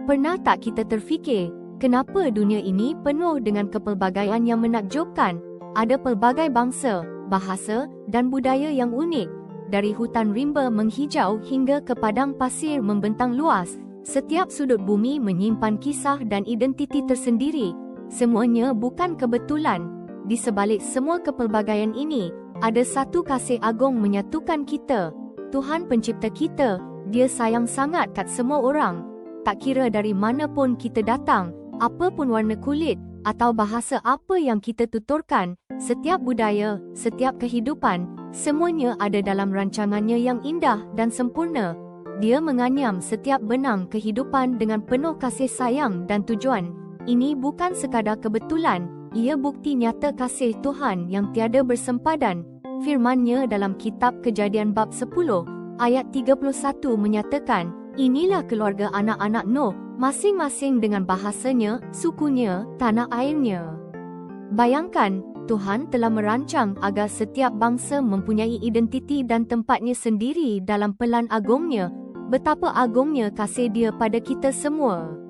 Pernah tak kita terfikir, kenapa dunia ini penuh dengan kepelbagaian yang menakjubkan? Ada pelbagai bangsa, bahasa, dan budaya yang unik. Dari hutan rimba menghijau hingga ke padang pasir membentang luas, setiap sudut bumi menyimpan kisah dan identiti tersendiri. Semuanya bukan kebetulan. Di sebalik semua kepelbagaian ini, ada satu kasih agung menyatukan kita. Tuhan pencipta kita, Dia sayang sangat kat semua orang. Tak kira dari mana pun kita datang, apa pun warna kulit, atau bahasa apa yang kita tuturkan, setiap budaya, setiap kehidupan, semuanya ada dalam rancangannya yang indah dan sempurna. Dia menganyam setiap benang kehidupan dengan penuh kasih sayang dan tujuan. Ini bukan sekadar kebetulan, ia bukti nyata kasih Tuhan yang tiada bersempadan. Firman-Nya dalam kitab Kejadian bab 10, ayat 31 menyatakan, inilah keluarga anak-anak Nuh, masing-masing dengan bahasanya, sukunya, tanah airnya. Bayangkan, Tuhan telah merancang agar setiap bangsa mempunyai identiti dan tempatnya sendiri dalam pelan agungnya. Betapa agungnya kasih Dia pada kita semua.